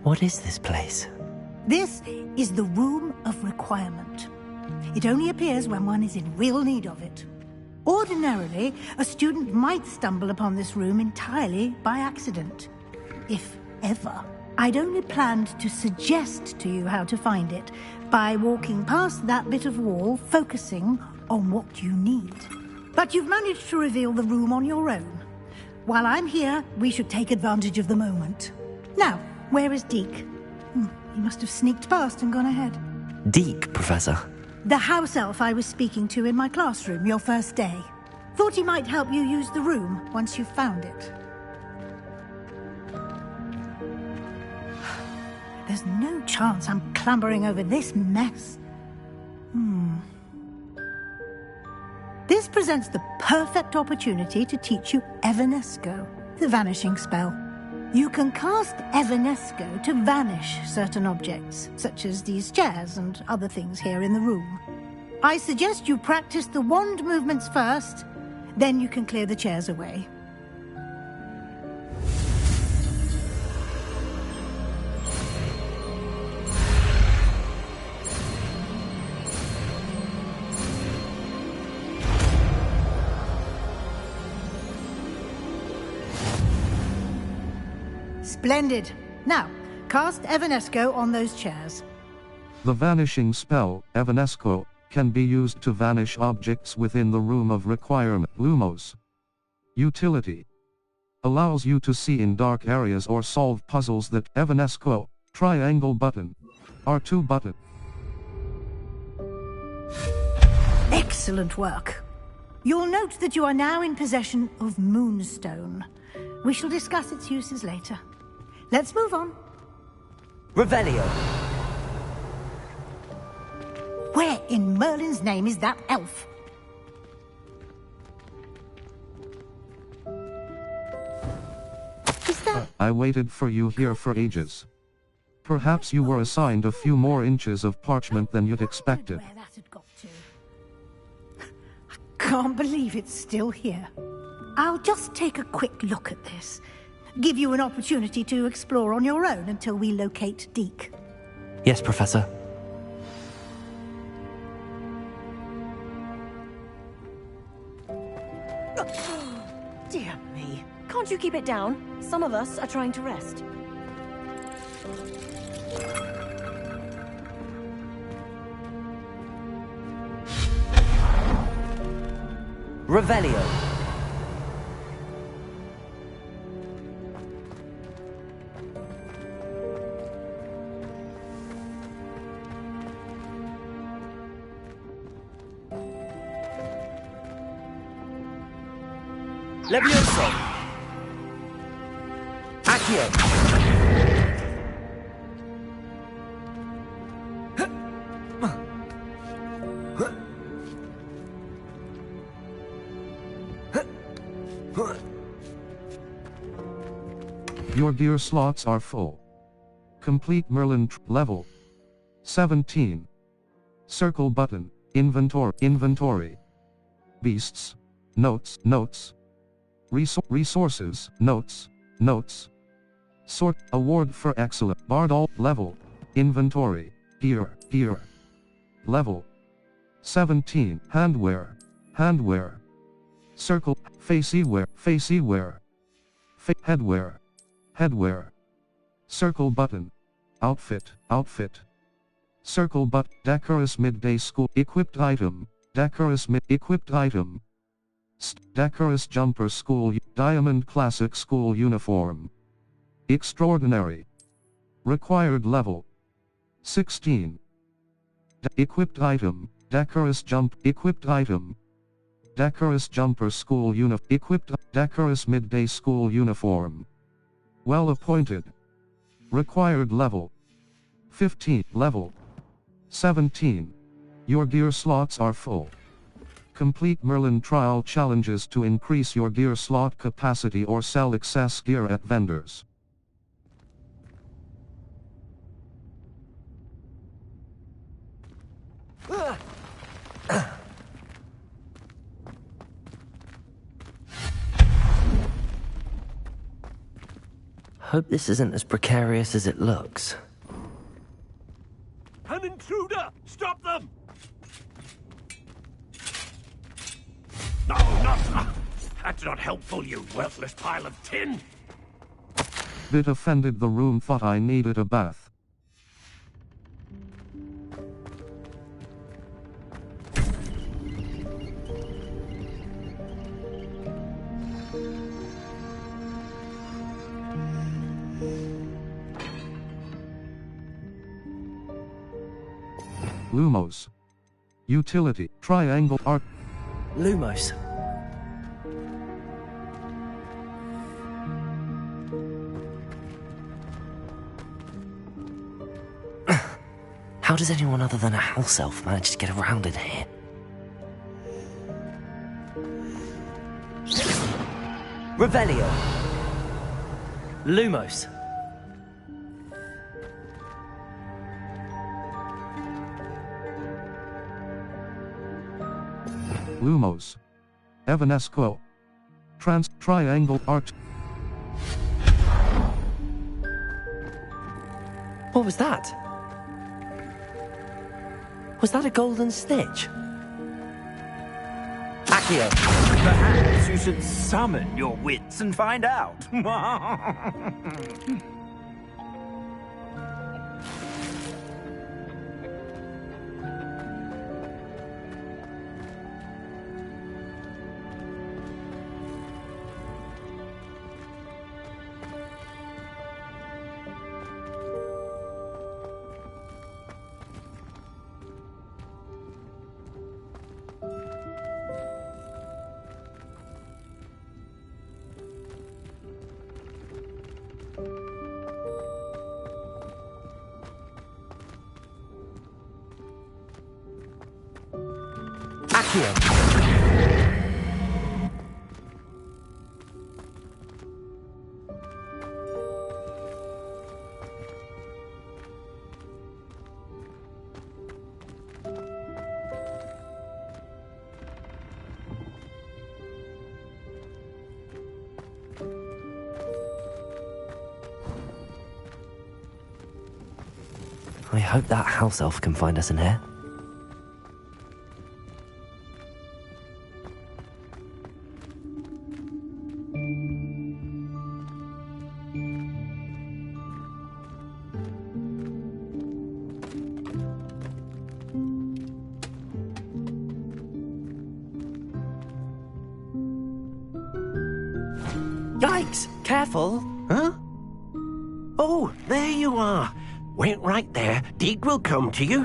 What is this place? This is the Room of Requirement. It only appears when one is in real need of it. Ordinarily, a student might stumble upon this room entirely by accident. If ever. I'd only planned to suggest to you how to find it by walking past that bit of wall, focusing on what you need. But you've managed to reveal the room on your own. While I'm here, we should take advantage of the moment. Now, where is Deke? He must have sneaked past and gone ahead. Deke, Professor. The house elf I was speaking to in my classroom your first day. Thought he might help you use the room once you've found it. There's no chance I'm clambering over this mess. This presents the perfect opportunity to teach you Evanesco, the vanishing spell. You can cast Evanesco to vanish certain objects, such as these chairs and other things here in the room. I suggest you practice the wand movements first, then you can clear the chairs away. Splendid. Now, cast Evanesco on those chairs. The vanishing spell, Evanesco, can be used to vanish objects within the Room of Requirement. Lumos. Utility. Allows you to see in dark areas or solve puzzles that Evanesco, triangle button, R2 button. Excellent work. You'll note that you are now in possession of Moonstone. We shall discuss its uses later. Let's move on. Revelio. Where in Merlin's name is that elf? Is that... I waited for you here for ages. Perhaps you were assigned a few more inches of parchment than you'd expected. Where that had got to. I can't believe it's still here. I'll just take a quick look at this. Give you an opportunity to explore on your own until we locate Deke. Yes, Professor. Dear me. Can't you keep it down? Some of us are trying to rest. Revelio. Levioso. Accio. Your gear slots are full. Complete Merlin level 17. Circle button, inventory. Beasts, notes. Resources, notes. Sort, award for excellent, Bardol, level, inventory, gear. Level 17, handwear. Circle, faceywear. Headwear. Circle button, outfit. Circle but, decorous midday school, equipped item, equipped item. Decorous jumper school, diamond classic school uniform. Extraordinary. Required level 16. Equipped item, decorous item. Decorous jumper school equipped, decorous midday school uniform. Well appointed. Required level 15, level 17. Your gear slots are full. Complete Merlin trial challenges to increase your gear slot capacity or sell excess gear at vendors. Hope this isn't as precarious as it looks. An intruder! Stop them! No, not... That's not helpful, you worthless pile of tin! Bit offended, the room thought I needed a bath. Lumos. Utility. Triangle arc. Lumos. How does anyone other than a house elf manage to get around in here? Revelio. Lumos. Lumos. Evanesco. Triangle arc. What was that? Was that a golden snitch? Accio. Perhaps you should summon your wits and find out. Accio. I hope that house elf can find us in here. Yikes! Careful! Huh? Oh, there you are. Wait right there. Deke will come to you.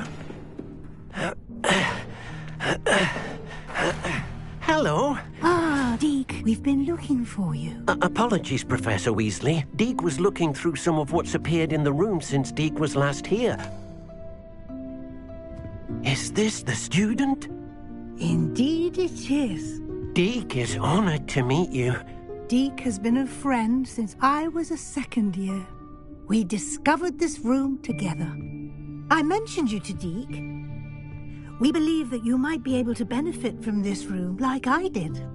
Hello. Ah, Deke, we've been looking for you. Apologies, Professor Weasley. Deke was looking through some of what's appeared in the room since Deke was last here. Is this the student? Indeed it is. Deke is honored to meet you. Deke has been a friend since I was a second year. We discovered this room together. I mentioned you to Deke. We believe that you might be able to benefit from this room like I did.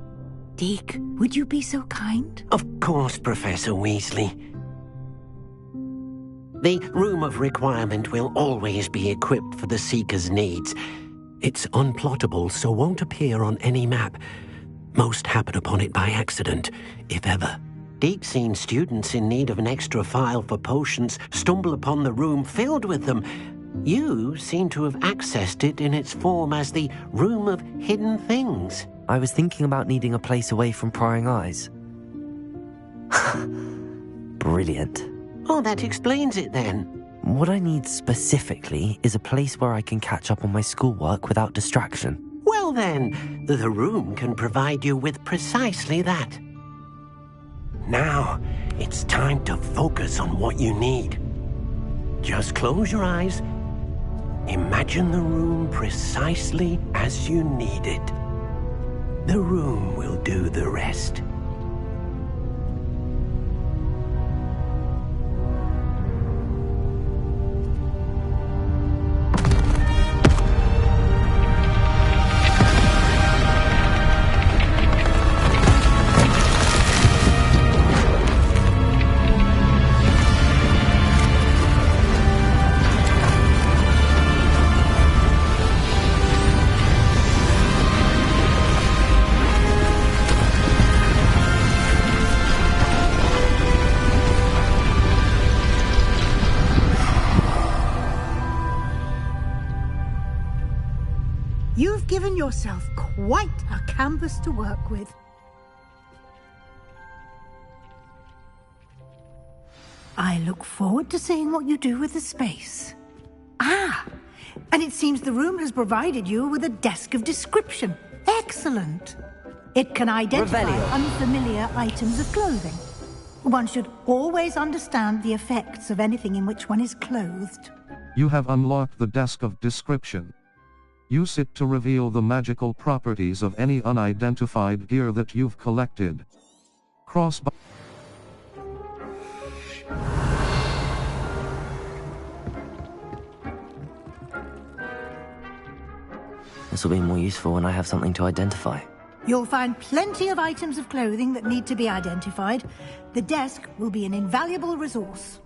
Deke, would you be so kind? Of course, Professor Weasley. The Room of Requirement will always be equipped for the Seeker's needs. It's unplottable, so won't appear on any map. Most happen upon it by accident, if ever. Deke's seen students in need of an extra file for potions stumble upon the room filled with them. You seem to have accessed it in its form as the Room of Hidden Things. I was thinking about needing a place away from prying eyes. Brilliant. Oh, that explains it then. What I need specifically is a place where I can catch up on my schoolwork without distraction. Well then, the room can provide you with precisely that. Now, it's time to focus on what you need. Just close your eyes. Imagine the room precisely as you need it. The room will do the rest. You've given yourself quite a canvas to work with. I look forward to seeing what you do with the space. Ah, and it seems the room has provided you with a desk of description. Excellent. It can identify unfamiliar items of clothing. One should always understand the effects of anything in which one is clothed. You have unlocked the desk of description. Use it to reveal the magical properties of any unidentified gear that you've collected. Crossbar. This will be more useful when I have something to identify. You'll find plenty of items of clothing that need to be identified. The desk will be an invaluable resource.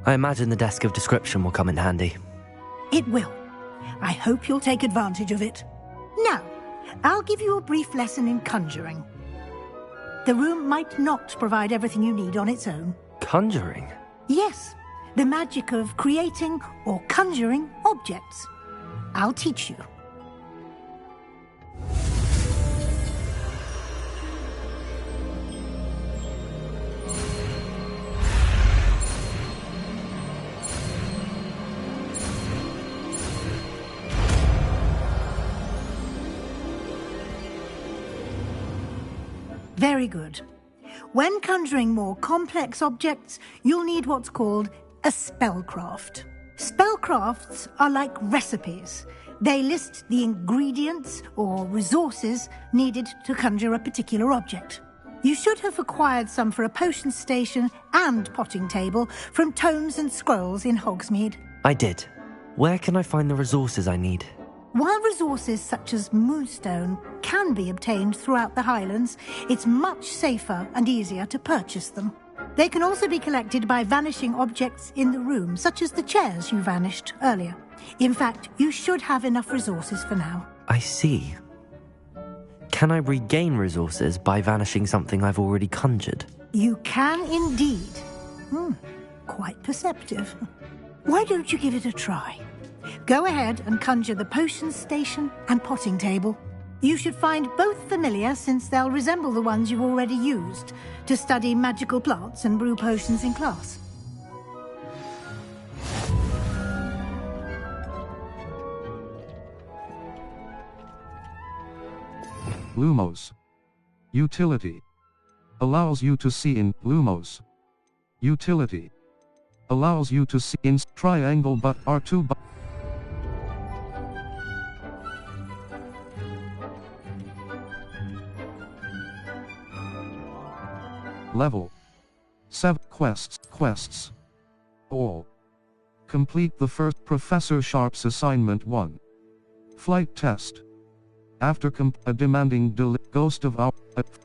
I imagine the desk of description will come in handy. It will. I hope you'll take advantage of it. Now, I'll give you a brief lesson in conjuring. The room might not provide everything you need on its own. Conjuring? Yes, the magic of creating or conjuring objects. I'll teach you. Very good. When conjuring more complex objects, you'll need what's called a spellcraft. Spellcrafts are like recipes. They list the ingredients or resources needed to conjure a particular object. You should have acquired some for a potion station and potting table from tomes and scrolls in Hogsmeade. I did. Where can I find the resources I need? While resources such as moonstone can be obtained throughout the Highlands, it's much safer and easier to purchase them. They can also be collected by vanishing objects in the room, such as the chairs you vanished earlier. In fact, you should have enough resources for now. I see. Can I regain resources by vanishing something I've already conjured? You can indeed. Quite perceptive. Why don't you give it a try? Go ahead and conjure the potion station and potting table. You should find both familiar, since they'll resemble the ones you've already used to study magical plants and brew potions in class. Lumos. Utility. Allows you to see in Lumos. Utility. Allows you to see in triangle but R2 but Level 7 quests. All. Complete the first Professor Sharp's assignment 1. Flight test. After a demanding ghost of our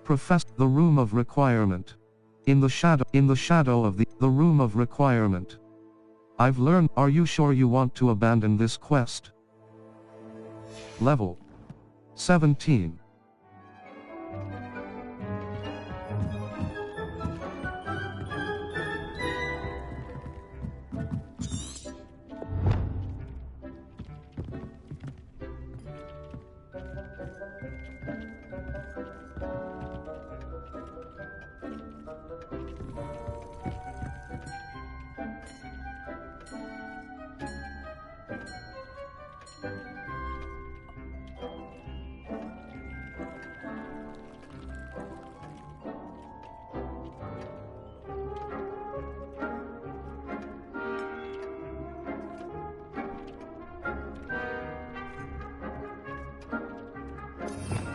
Professor the room of requirement. In the shadow of the room of requirement. I've learned. Are you sure you want to abandon this quest? Level 17.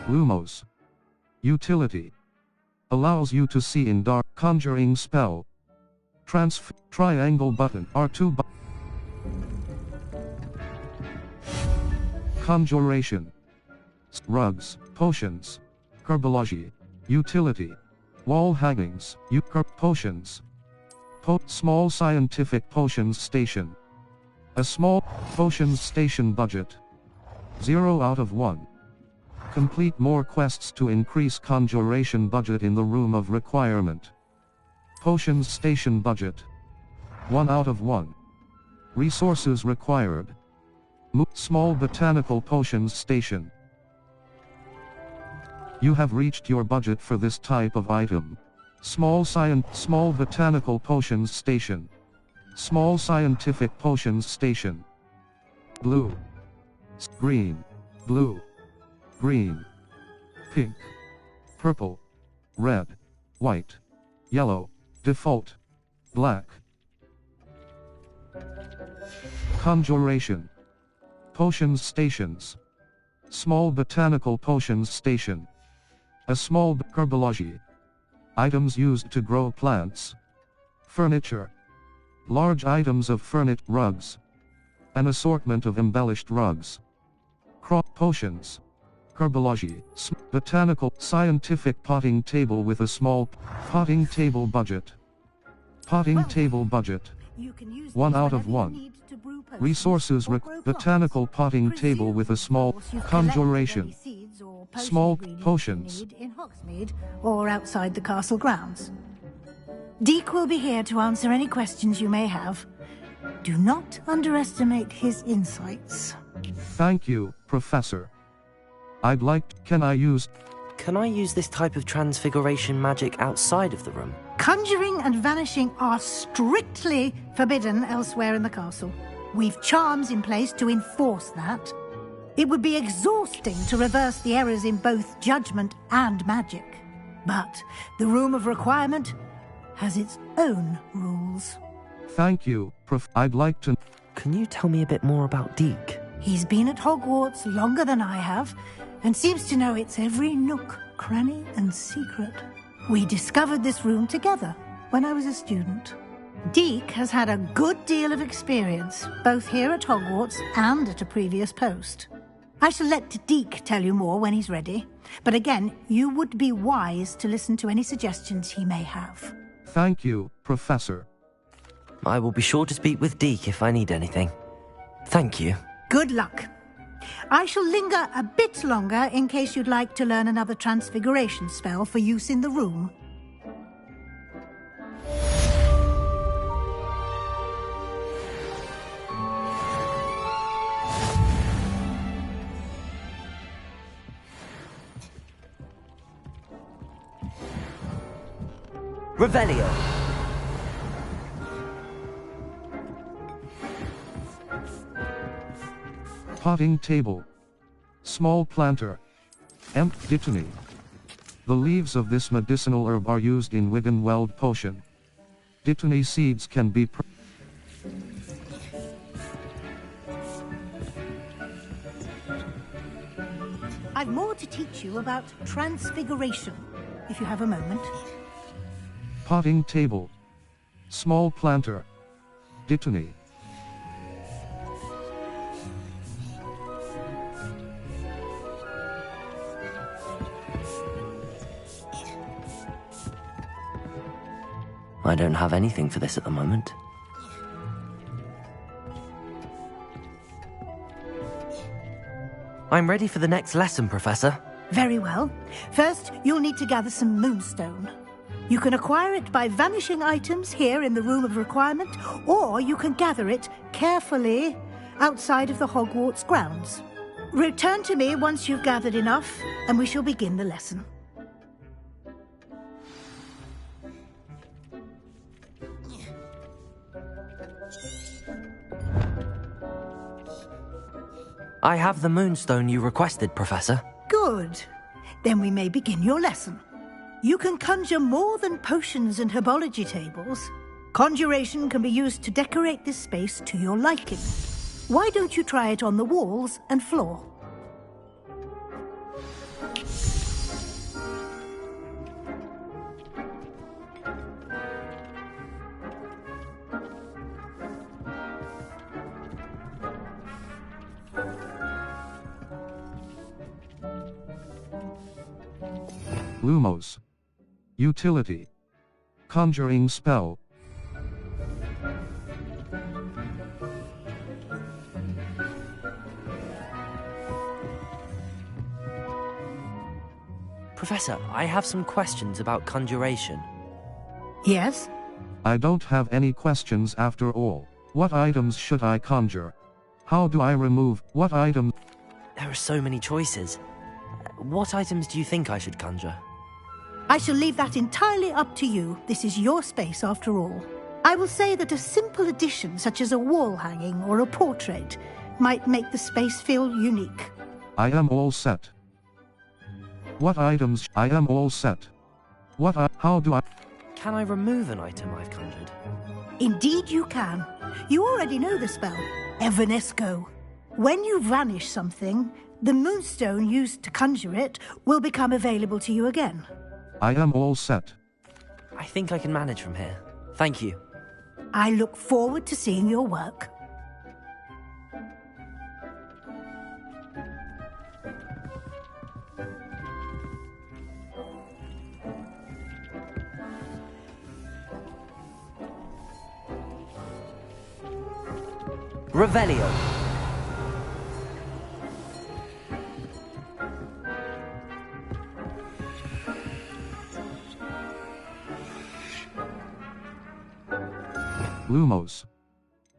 Lumos. Utility. Allows you to see in dark. Conjuring spell. Triangle button R2 Conjuration. Rugs, potions. Herbology. Utility. Wall hangings. Potions. Small scientific potions station. A small potions station budget. 0 out of 1. Complete more quests to increase conjuration budget in the room of requirement. Potions station budget. 1 out of 1. Resources required. Small botanical potions station. You have reached your budget for this type of item. Small botanical potions station. Small scientific potions station. Blue. Green. Blue. Green. Pink. Purple. Red. White. Yellow. Default. Black. Conjuration. Potions stations. Small botanical potions station. A small herbology. Items used to grow plants. Furniture. Large items of furniture, rugs. An assortment of embellished rugs. Crop potions. Herbology. Botanical, scientific potting table with a small potting table budget. Potting table budget. 1 out of 1. Resources botanical potting table with a small conjuration. Small potions. In Hogsmeade or outside the castle grounds. Deek will be here to answer any questions you may have. Do not underestimate his insights. Thank you, Professor. Can I use this type of transfiguration magic outside of the room? Conjuring and vanishing are strictly forbidden elsewhere in the castle. We've charms in place to enforce that. It would be exhausting to reverse the errors in both judgment and magic. But the Room of Requirement has its own rules. Thank you, Can you tell me a bit more about Deek? He's been at Hogwarts longer than I have, and seems to know its every nook, cranny, and secret. We discovered this room together when I was a student. Deek has had a good deal of experience, both here at Hogwarts and at a previous post. I shall let Deek tell you more when he's ready, but again, you would be wise to listen to any suggestions he may have. Thank you, Professor. I will be sure to speak with Deek if I need anything. Thank you. Good luck. I shall linger a bit longer in case you'd like to learn another transfiguration spell for use in the room. Revelio. Potting table. Small planter. Dittany. The leaves of this medicinal herb are used in Wiggenweld potion. Dittany seeds can be I've more to teach you about transfiguration, if you have a moment. Potting table. Small planter. Dittany. I don't have anything for this at the moment. I'm ready for the next lesson, Professor. Very well. First, you'll need to gather some moonstone. You can acquire it by vanishing items here in the Room of Requirement, or you can gather it carefully outside of the Hogwarts grounds. Return to me once you've gathered enough, and we shall begin the lesson. I have the moonstone you requested, Professor. Good. Then we may begin your lesson. You can conjure more than potions and herbology tables. Conjuration can be used to decorate this space to your liking. Why don't you try it on the walls and floor? Lumos. Utility. Conjuring spell. Professor, I have some questions about conjuration. Yes? I don't have any questions after all. What items should I conjure? How do I remove what items? There are so many choices. What items do you think I should conjure? I shall leave that entirely up to you. This is your space after all. I will say that a simple addition such as a wall hanging or a portrait might make the space feel unique. I am all set. What items? I am all set. How do I? Can I remove an item I've conjured? Indeed you can. You already know the spell, Evanesco. When you vanish something, the moonstone used to conjure it will become available to you again. I am all set. I think I can manage from here. Thank you. I look forward to seeing your work. Revelio. Lumos.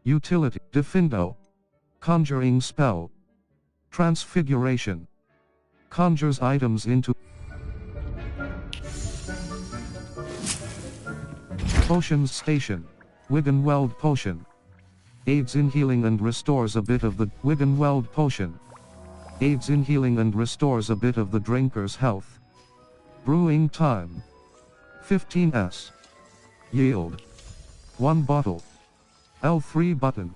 Utility. Defindo. Conjuring spell. Transfiguration. Conjures items into. Potions Station. Wiggenweld Potion. Aids in healing and restores a bit of the Wiggenweld Potion. Aids in healing and restores a bit of the drinker's health. Brewing time. 15s. Yield. 1 bottle. L3 button.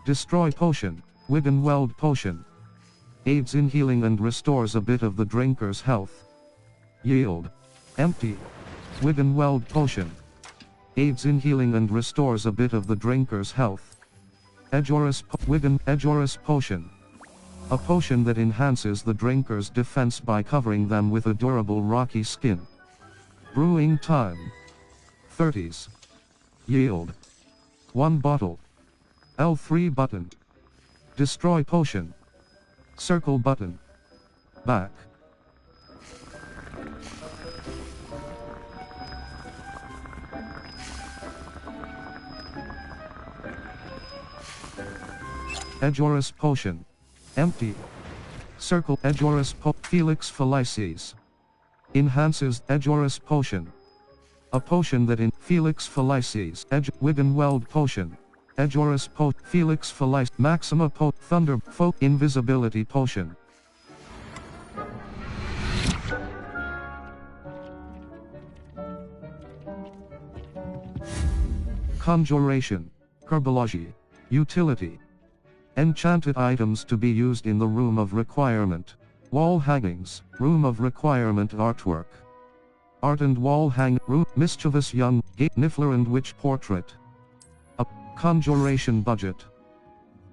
Destroy Potion. Wiggenweld Potion. Aids in healing and restores a bit of the drinker's health. Yield. Empty. Wiggenweld Potion. Aids in healing and restores a bit of the drinker's health. Edgeoris Potion. A potion that enhances the drinker's defense by covering them with a durable rocky skin. Brewing time. 30s. Yield. 1 bottle. L3 button. Destroy Potion. Circle button. Back. Edgeoris Potion. Empty. Circle Edgeoris Felix Felices. Enhances Edgeoris Potion. A potion that in Felix Felices Wiggenweld Potion. Edgeoris Felix Felices Maxima Thunder Invisibility Potion. Conjuration. Herbology. Utility. Enchanted items to be used in the Room of Requirement. Wall hangings. Room of Requirement artwork. Art and wall hang. Mischievous young. Niffler and witch portrait. A conjuration budget.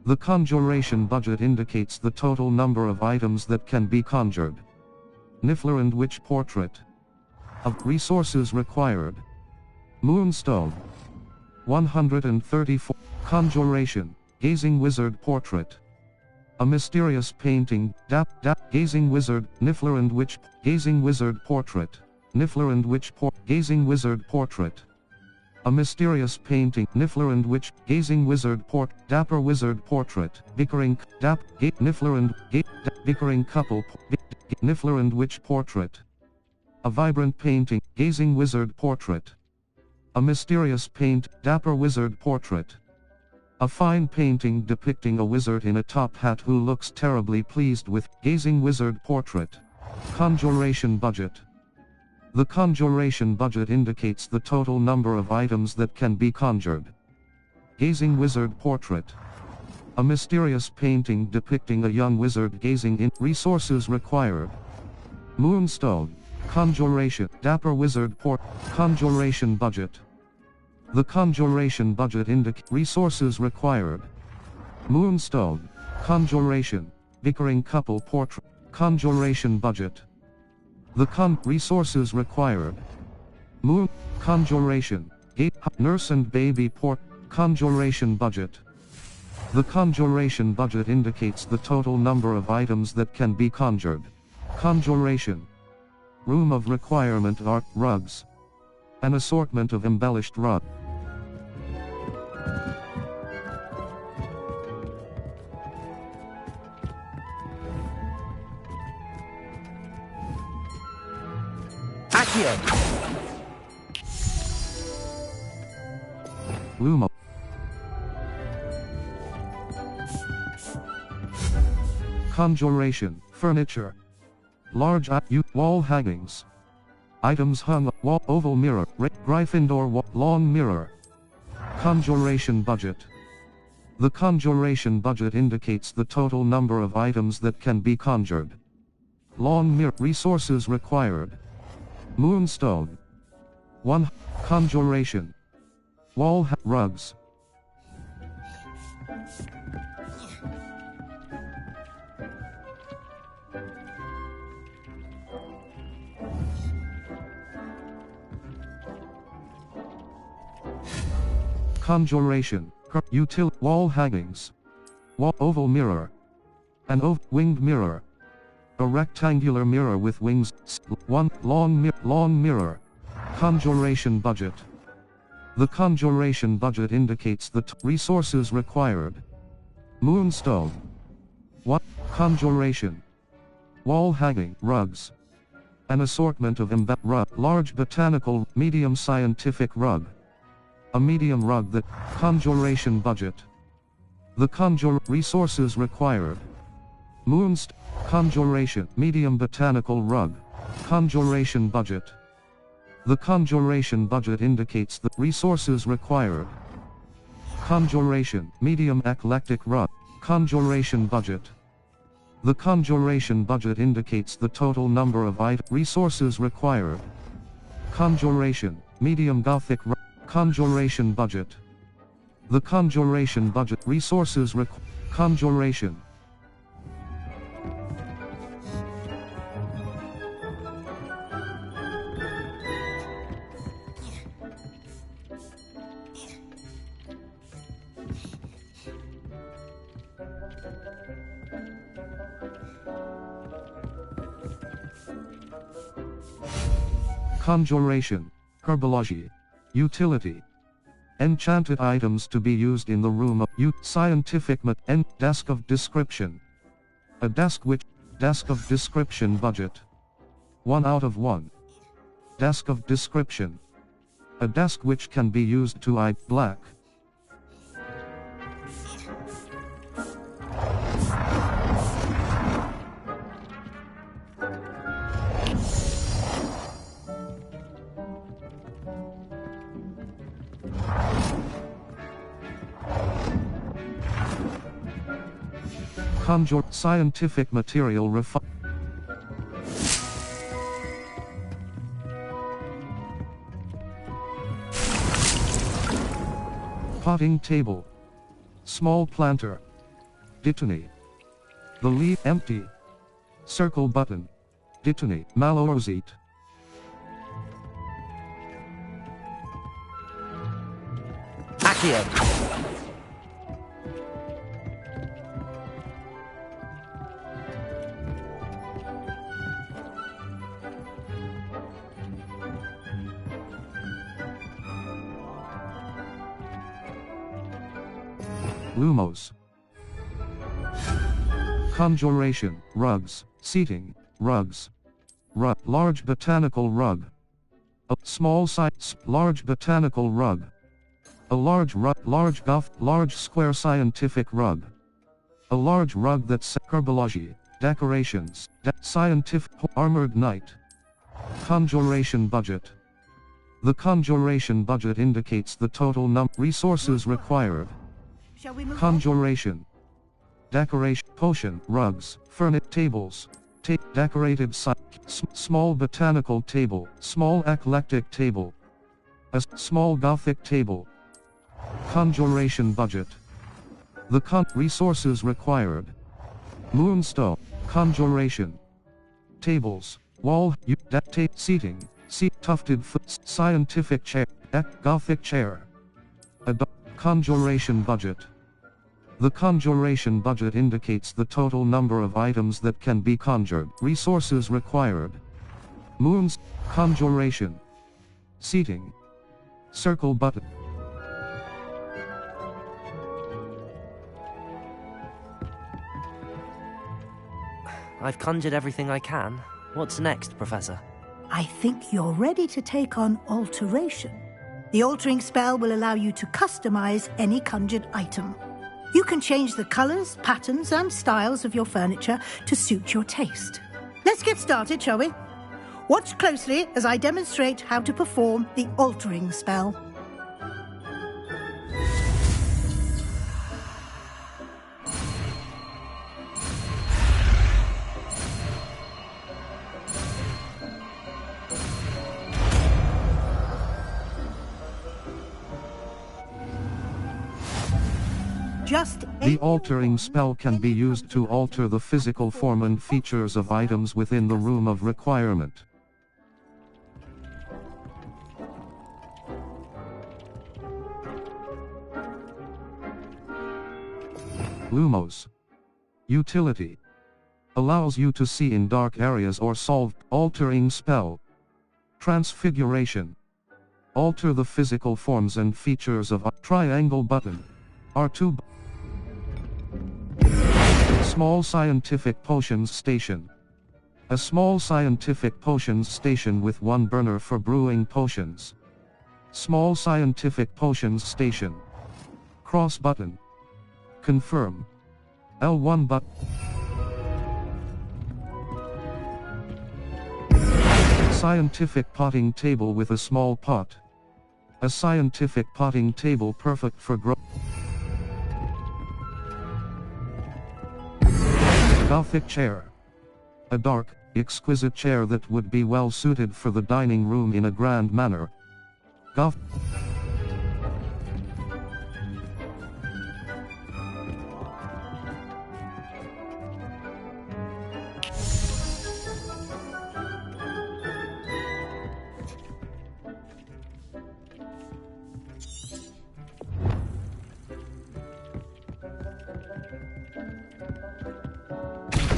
The conjuration budget indicates the total number of items that can be conjured. Niffler and witch portrait. Of resources required. Moonstone. 134. Conjuration. Gazing Wizard Portrait. A mysterious painting, Gazing Wizard, Niffler and Witch, Gazing Wizard Portrait. Niffler and Witch Gazing Wizard Portrait. A mysterious painting, Niffler and Witch, Gazing Wizard Dapper Wizard Portrait. Bickering, Niffler and Bickering Couple, Niffler and Witch Portrait. A vibrant painting, Gazing Wizard Portrait. A mysterious paint, Dapper Wizard Portrait. A fine painting depicting a wizard in a top hat who looks terribly pleased with Gazing Wizard Portrait. Conjuration budget. The conjuration budget indicates the total number of items that can be conjured. Gazing Wizard Portrait. A mysterious painting depicting a young wizard gazing in. Resources required. Moonstone. Conjuration. Dapper Wizard Conjuration budget. The conjuration budget indicates resources required. Moonstone. Conjuration. Bickering couple portrait. Conjuration budget. The resources required. Conjuration. Nurse and baby Conjuration budget. The conjuration budget indicates the total number of items that can be conjured. Conjuration. Room of requirement art rugs. An assortment of embellished rug. Accio! Lumo. Conjuration, furniture. Large wall hangings. Items hung up, wall, oval mirror, Gryffindor wall, long mirror. Conjuration budget. The conjuration budget indicates the total number of items that can be conjured. Long mirror, resources required. Moonstone. 1. Conjuration. Wall rugs. Conjuration, wall hangings. Oval mirror. An winged mirror. A rectangular mirror with wings. 1. Long mirror. Conjuration budget. The conjuration budget indicates the resources required. Moonstone. 1. Conjuration. Wall hanging, rugs. An assortment of large botanical, medium scientific rug. A medium rug that conjuration budget. The resources required. Conjuration, medium botanical rug. Conjuration budget. The conjuration budget indicates the resources required. Conjuration, medium eclectic rug. Conjuration budget. The conjuration budget indicates the total number of resources required. Conjuration, medium gothic rug. Conjuration budget. The conjuration budget resources conjuration. Conjuration, herbology. Utility. Enchanted items to be used in the room of scientific desk of description. A desk of description budget. 1 out of 1. Desk of description. A desk which can be used to black. Scientific material potting table. Small planter. Dittany. The leaf empty. Circle button. Dittany, malorosite. Accio! Lumos. Conjuration, rugs, seating, rugs. Large botanical rug. A small size, large botanical rug. A large square scientific rug. A large rug that's herbology, decorations, scientific, armored knight. Conjuration budget. The conjuration budget indicates the total resources required. Conjuration. Decoration, potion, rugs, furniture, tables. Decorated small botanical table, small eclectic table. A small gothic table. Conjuration budget. The resources required. Moonstone. Conjuration. Tables. Wall. Seating. Tufted scientific chair. Gothic chair. Conjuration budget. The conjuration budget indicates the total number of items that can be conjured. Resources required. Moons, conjuration. Seating. Circle button. I've conjured everything I can. What's next, Professor? I think you're ready to take on alteration. The altering spell will allow you to customize any conjured item. You can change the colors, patterns, and styles of your furniture to suit your taste. Let's get started, shall we? Watch closely as I demonstrate how to perform the altering spell. The altering spell can be used to alter the physical form and features of items within the room of requirement. Lumos. Utility. Allows you to see in dark areas or solve. Altering spell. Transfiguration. Alter the physical forms and features of a triangle button. R2. Small scientific potions station. A small scientific potions station with one burner for brewing potions. Small scientific potions station. Cross button. Confirm. L1 button. Scientific potting table with a small pot. A scientific potting table perfect for growth. Gothic chair. A dark, exquisite chair that would be well suited for the dining room in a grand manner. Goth.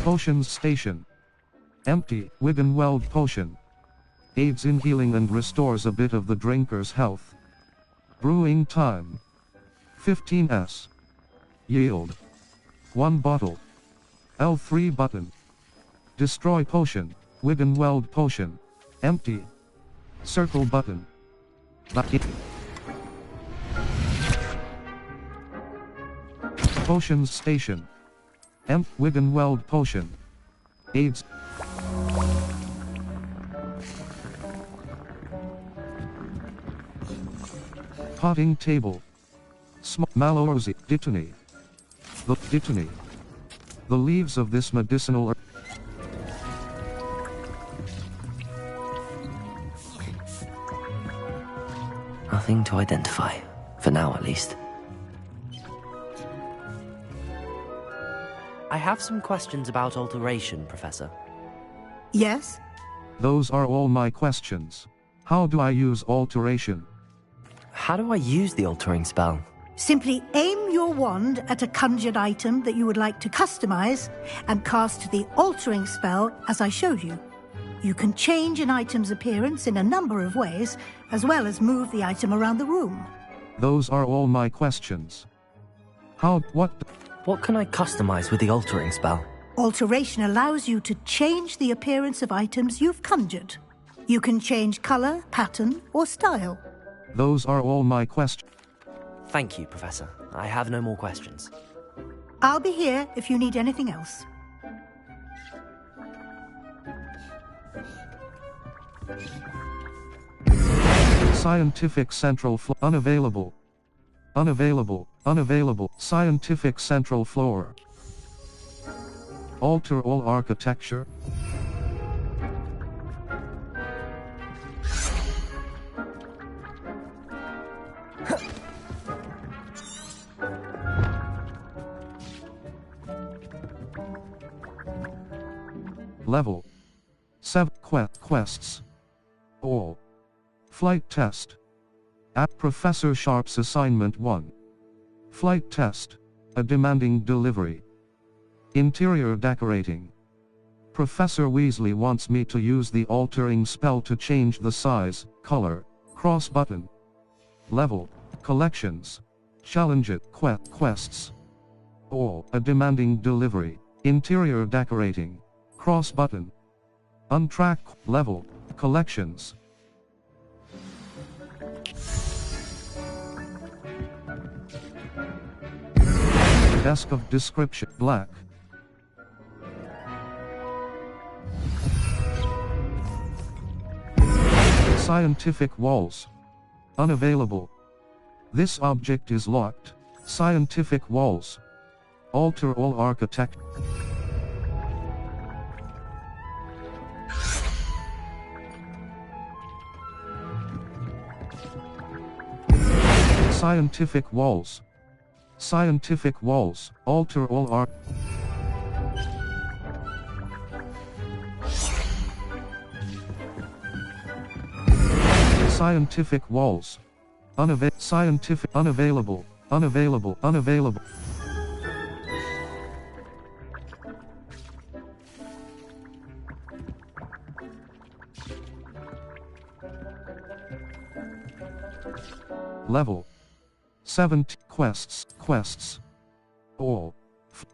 Potions station. Empty, Wiggenweld potion. Aids in healing and restores a bit of the drinker's health. Brewing time. 15s. Yield. 1 bottle. L3 button. Destroy potion, Wiggenweld potion. Empty. Circle button. Potions station. Wiggenweld potion. Aids. Potting table. Malorzi. Dittany. The dittany. The leaves of this medicinal herb. Nothing to identify. For now, at least. I have some questions about alteration, Professor. Yes? Those are all my questions. How do I use alteration? How do I use the altering spell? Simply aim your wand at a conjured item that you would like to customize and cast the altering spell as I showed you. You can change an item's appearance in a number of ways, as well as move the item around the room. Those are all my questions. What can I customize with the altering spell? Alteration allows you to change the appearance of items you've conjured. You can change color, pattern, or style. Those are all my questions. Thank you, Professor. I have no more questions. I'll be here if you need anything else. Scientific central floor. Unavailable. Unavailable. Unavailable. Scientific central floor. Alter all architecture. Level 7 quests. All. Flight test. At Professor Sharp's assignment 1. Flight test. A demanding delivery. Interior decorating. Professor Weasley wants me to use the altering spell to change the size, color, cross button. Level, collections. Challenge it, quests. All, a demanding delivery. Interior decorating. Cross button. Untrack, level, collections. Desk of description, black. Scientific walls. Unavailable. This object is locked. Scientific walls. Alter all architect. Scientific walls. Scientific walls. Alter all art. Scientific walls. Scientific unavailable. Unavailable. Unavailable. Level 17 quests. All.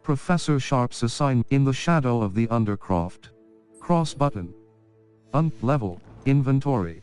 Professor Sharp's assignment in the shadow of the Undercroft. Cross button. Level inventory.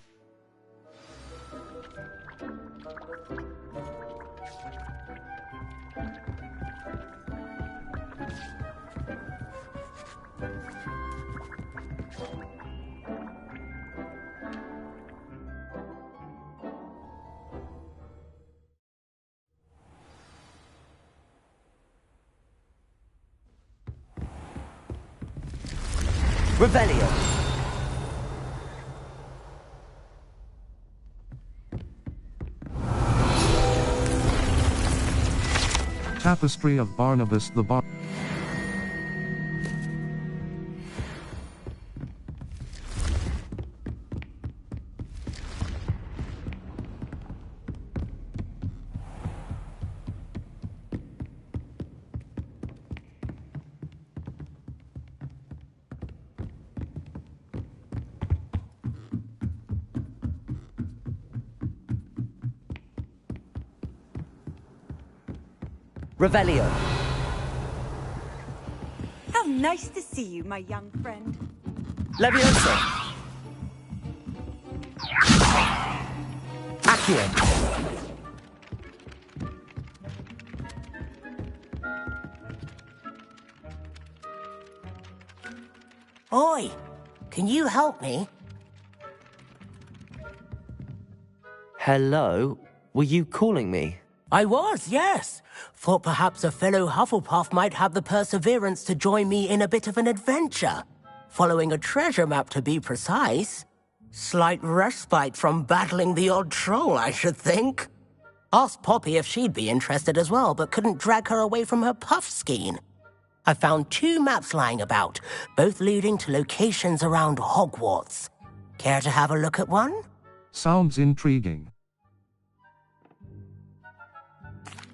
Revelio. Tapestry of Barnabas the Bar. Revelio. How nice to see you, my young friend. Levioso. Accio. Oi! Can you help me? Hello? Were you calling me? I was, yes. Thought perhaps a fellow Hufflepuff might have the perseverance to join me in a bit of an adventure. Following a treasure map, to be precise. Slight respite from battling the odd troll, I should think. Asked Poppy if she'd be interested as well, but couldn't drag her away from her puff skein. I found 2 maps lying about, both leading to locations around Hogwarts. Care to have a look at one? Sounds intriguing.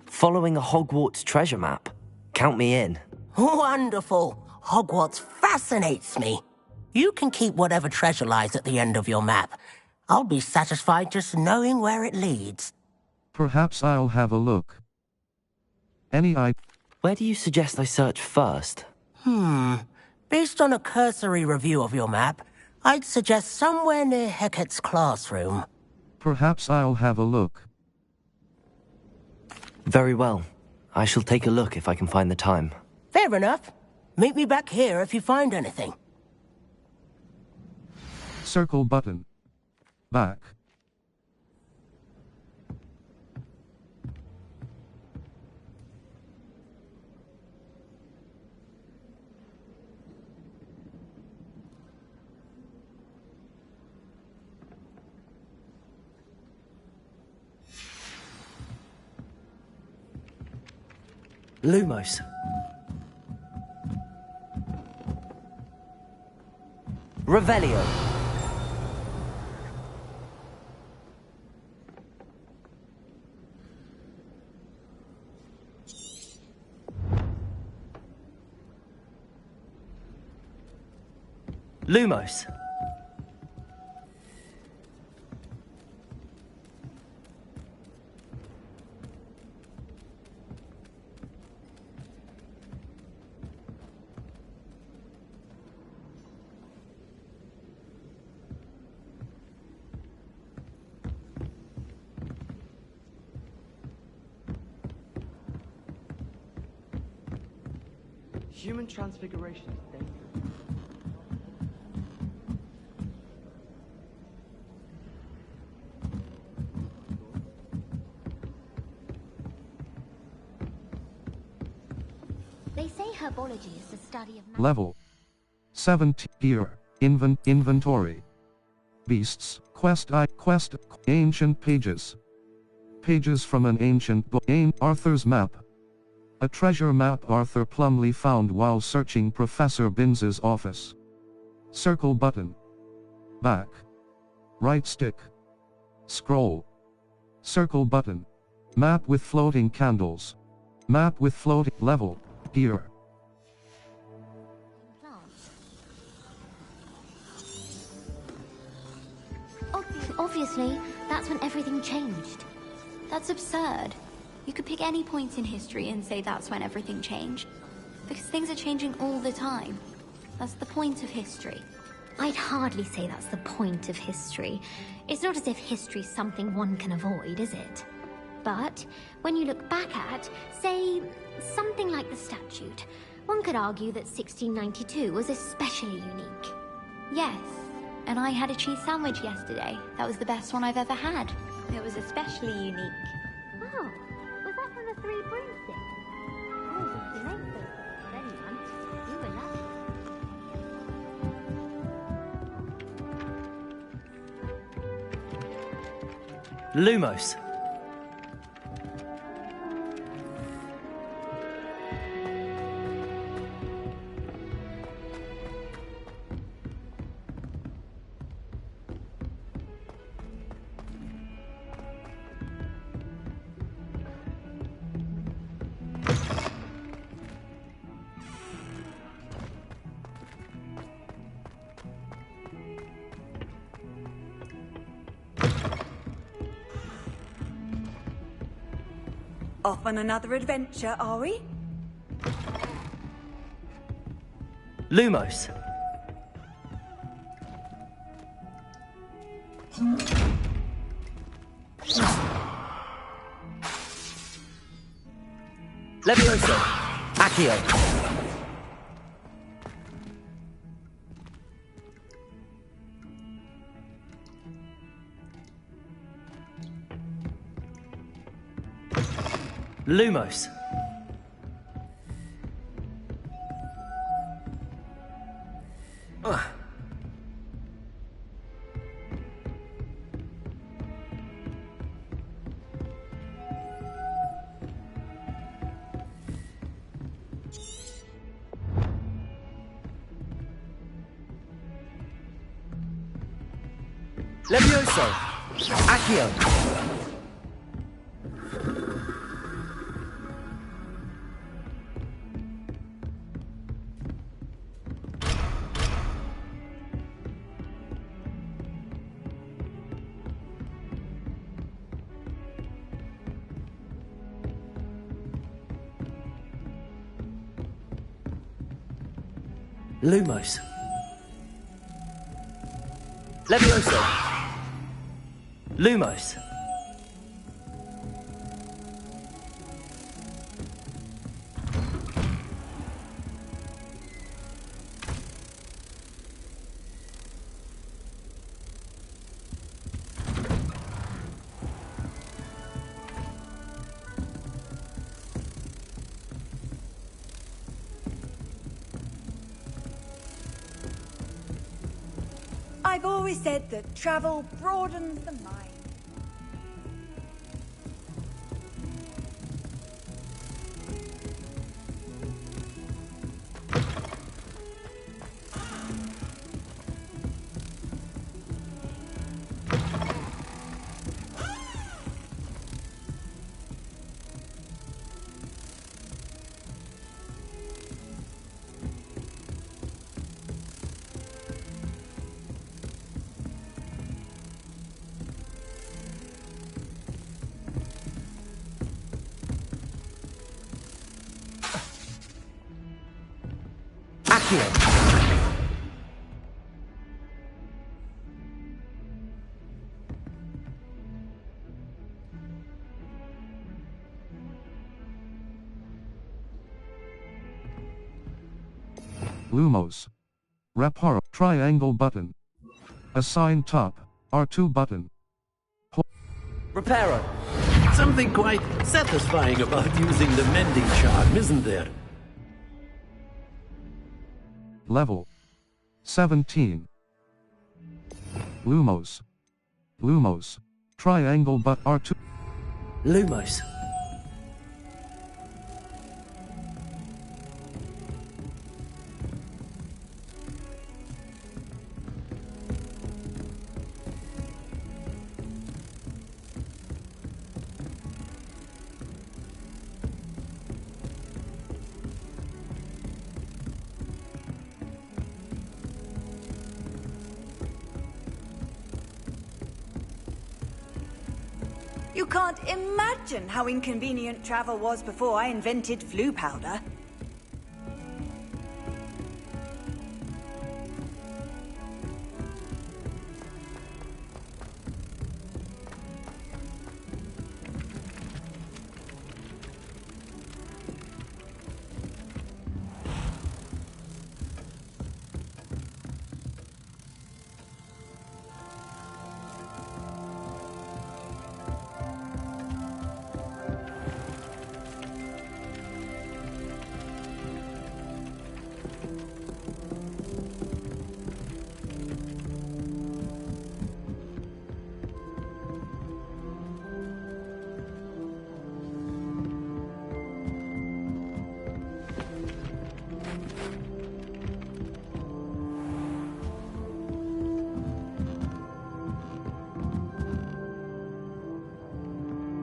Following a Hogwarts treasure map. Count me in. Wonderful. Hogwarts fascinates me. You can keep whatever treasure lies at the end of your map. I'll be satisfied just knowing where it leads. Perhaps I'll have a look. Where do you suggest I search first? Based on a cursory review of your map, I'd suggest somewhere near Hecat's classroom. Perhaps I'll have a look. Very well. I shall take a look if I can find the time. Fair enough. Meet me back here if you find anything. Circle button. Back. Lumos. Revelio. Lumos. Human transfiguration is dangerous. They say herbology is the study of... Level 17. Gear. Inventory. Beasts. Quest. Ancient pages. Pages from an ancient book. Arthur's map. A treasure map Arthur Plumley found while searching Professor Binns's office. Circle button. Back. Right stick. Scroll. Circle button. Map with floating candles. Map with floating level. Gear. Obviously, that's when everything changed. That's absurd. You could pick any point in history and say that's when everything changed. Because things are changing all the time. That's the point of history. I'd hardly say that's the point of history. It's not as if history's something one can avoid, is it? But when you look back at, say, something like the statute, one could argue that 1692 was especially unique. Yes, and I had a cheese sandwich yesterday. That was the best one I've ever had. It was especially unique. Wow, was that from the Three Broomsticks? Oh, did you make those? Anyone? You were lucky. Lumos. Off on another adventure, are we? Lumos. Levioso. Accio. Lumos. Levioso. Accio. Lumos. Levioso. Lumos. I've always said that travel broadens the mind. Revelio. Lumos. Reparo. Triangle button. Assign top. R2 button. Reparo. Something quite satisfying about using the mending charm, isn't there? Level 17. Lumos. Lumos. Triangle but R2. Lumos. You can't imagine how inconvenient travel was before I invented flu powder.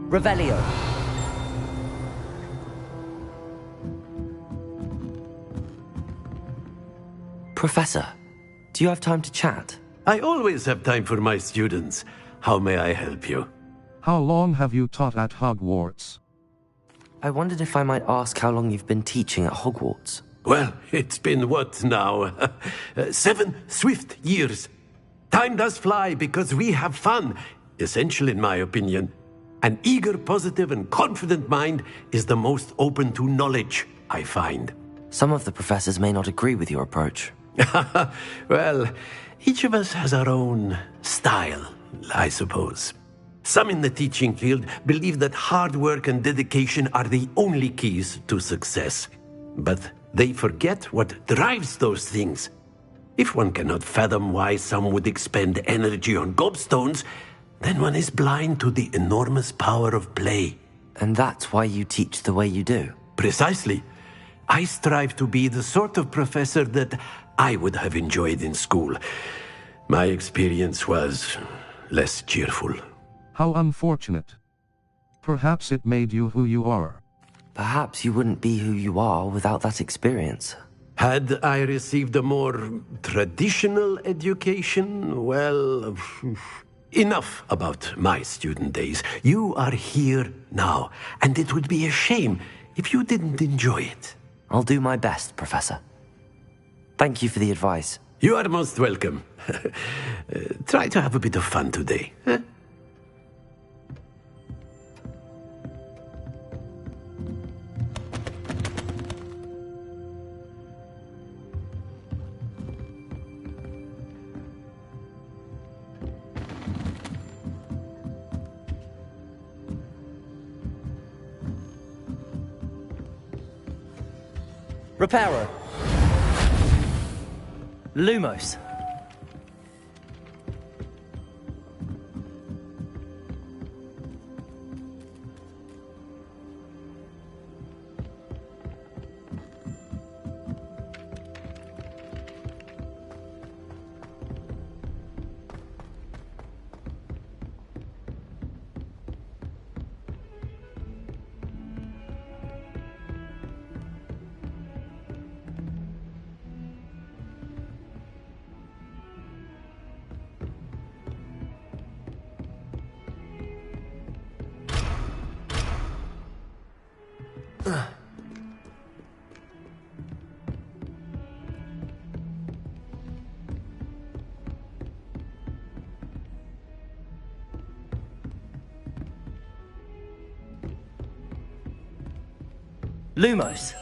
Revelio. Professor, do you have time to chat? I always have time for my students. How may I help you? How long have you taught at Hogwarts? I wondered if I might ask how long you've been teaching at Hogwarts. Well, it's been what now? 7 swift years. Time does fly because we have fun. Essential in my opinion. An eager, positive, and confident mind is the most open to knowledge, I find. Some of the professors may not agree with your approach. Well, each of us has our own style, I suppose. Some in the teaching field believe that hard work and dedication are the only keys to success. But they forget what drives those things. If one cannot fathom why some would expend energy on gobstones, then one is blind to the enormous power of play. And that's why you teach the way you do? Precisely. I strive to be the sort of professor that I would have enjoyed in school. My experience was less cheerful. How unfortunate. Perhaps it made you who you are. Perhaps you wouldn't be who you are without that experience. Had I received a more traditional education, well... Enough about my student days. You are here now, and it would be a shame if you didn't enjoy it. I'll do my best, Professor. Thank you for the advice. You are most welcome. Try to have a bit of fun today. Huh? Reparo. Lumos. Lumos.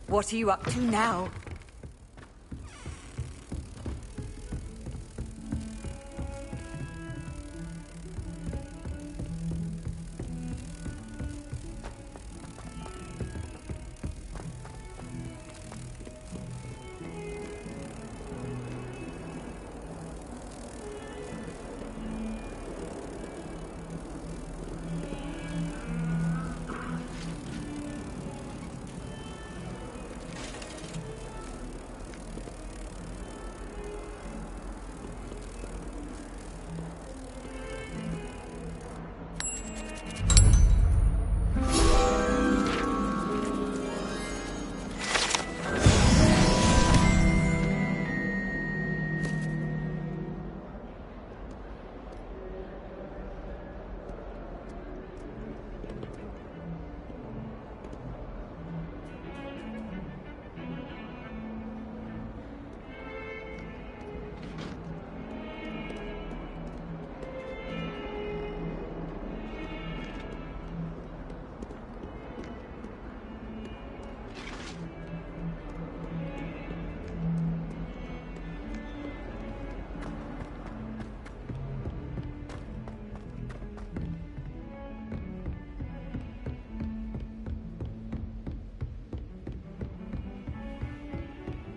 What are you up to now?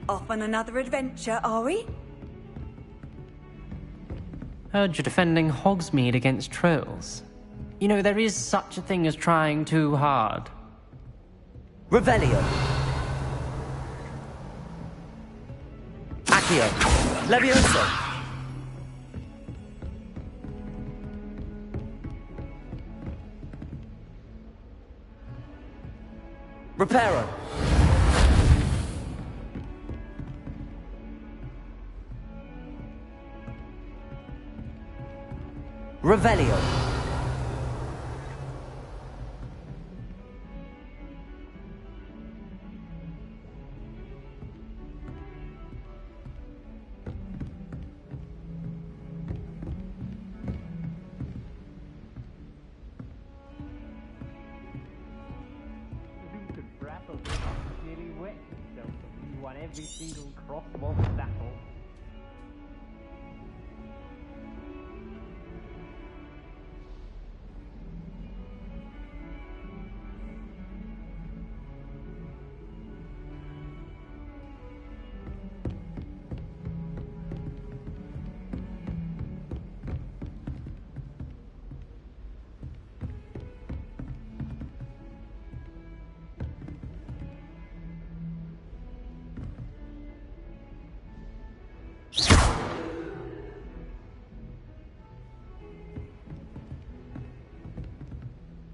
Off on another adventure, are we? Heard you're defending Hogsmeade against trolls. You know, there is such a thing as trying too hard. Revelio. Accio. Levioso. Reparo. Revelio. You won every single crossbow battle.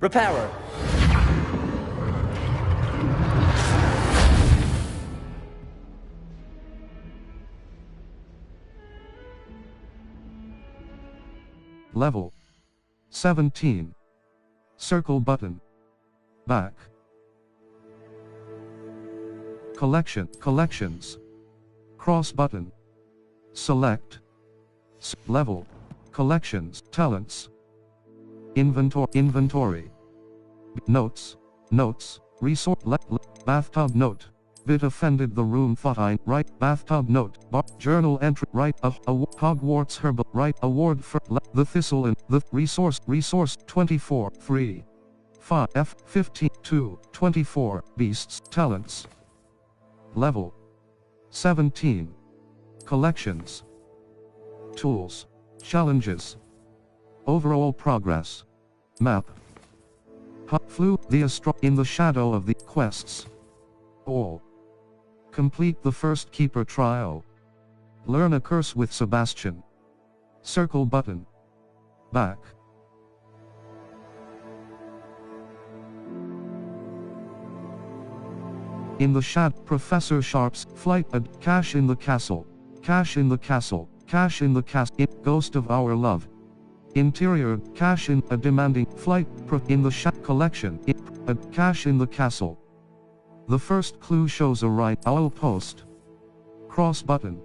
Reparo. Level 17. Circle button. Back. Collections. Cross button. Select. Level. Collections. Talents. Inventory. Notes. Resource. Bathtub note. Bit offended the room thought I. Right. Bathtub note. Journal entry. Right. Hogwarts herbal. Right. Award for the thistle and the resource. 24. 3. 5. F. 15. 2. 24. Beasts. Talents. Level 17. Collections. Tools. Challenges. Overall progress. Map. Flew in the shadow of the quests. All. Complete the first keeper trial. Learn a curse with Sebastian. Circle button. Back. In the Professor Sharp's flight ad cash in the castle. Cash in the castle. Cash in the castle. Ghost of our love. Interior, cash in a demanding flight in the collection. Cash in the castle. The first clue shows a right owl post. Cross button.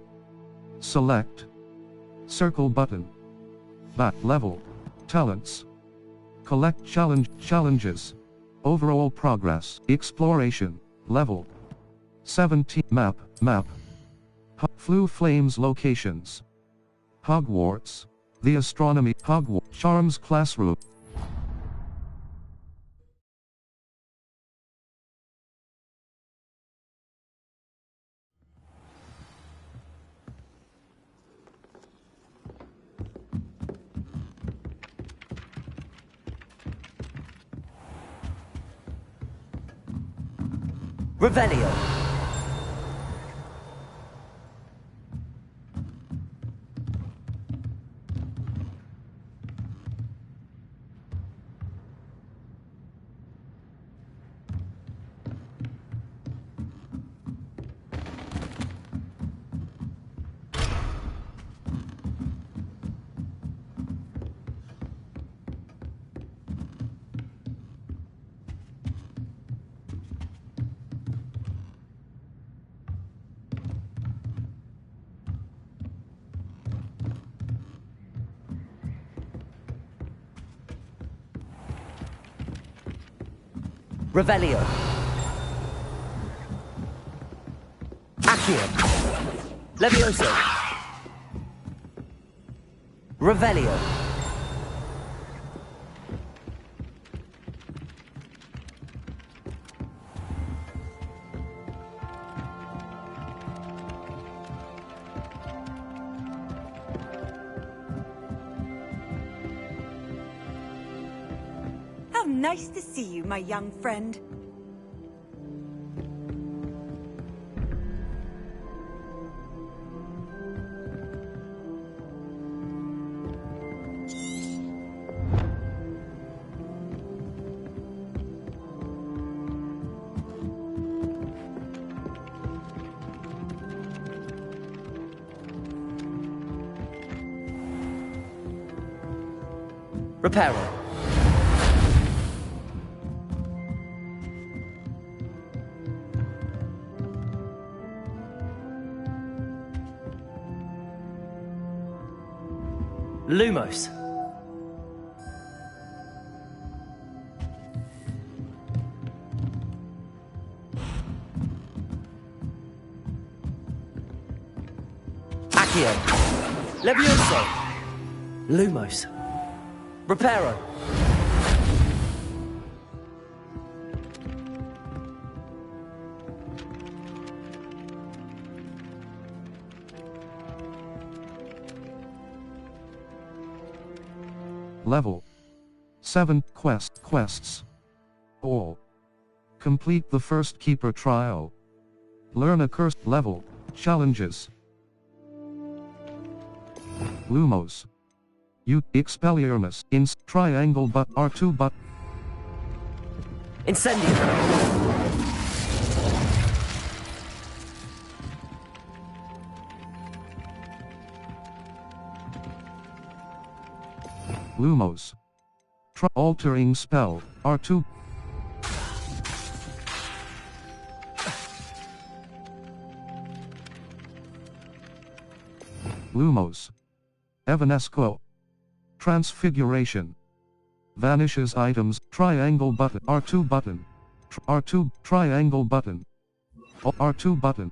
Select. Circle button. Back level. Talents. Collect challenges. Overall progress. Exploration. Level. 17. Map. Flue Flames locations. Hogwarts. The Astronomy. Hogwarts. Charms Classroom. Revelio. Revelio. Accio. Levioso. Revelio. How nice to see you, my young friend. Reparo. Lumos. Accio. Levioso. Lumos. Reparo. Level 7 quests. All. Complete the first keeper trial. Learn a curse level challenges. Lumos. Expelliarmus in triangle but R2 but Incendio. Lumos. Altering spell R2 Lumos. Evanesco. Transfiguration. Vanishes items, triangle button, R2 button. R2, triangle button. R2 button.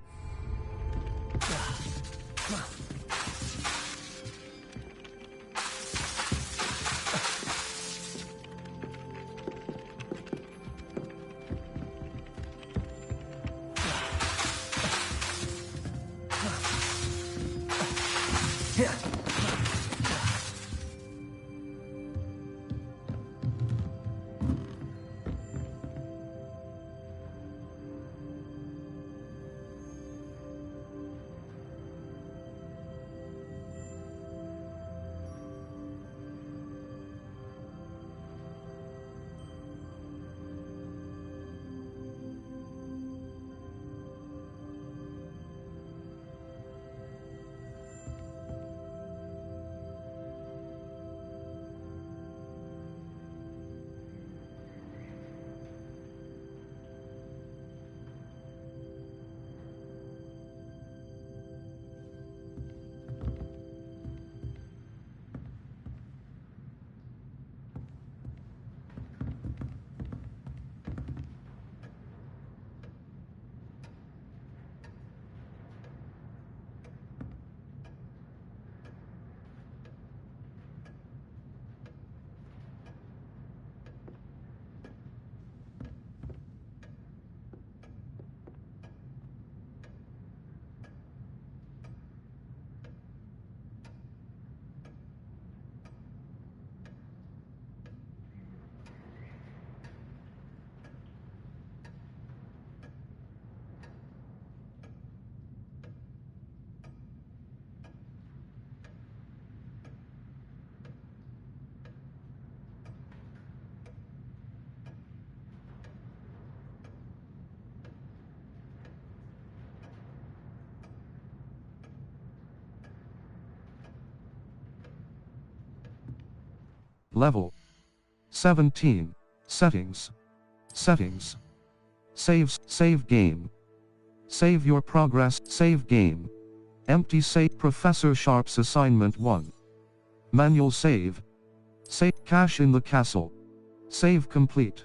Level 17. Settings. Settings. Saves. Save game. Save your progress. Save game. Empty save. Professor Sharp's assignment 1. Manual save. Save. Cache in the castle. Save complete.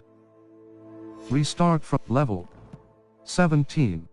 Restart from level 17.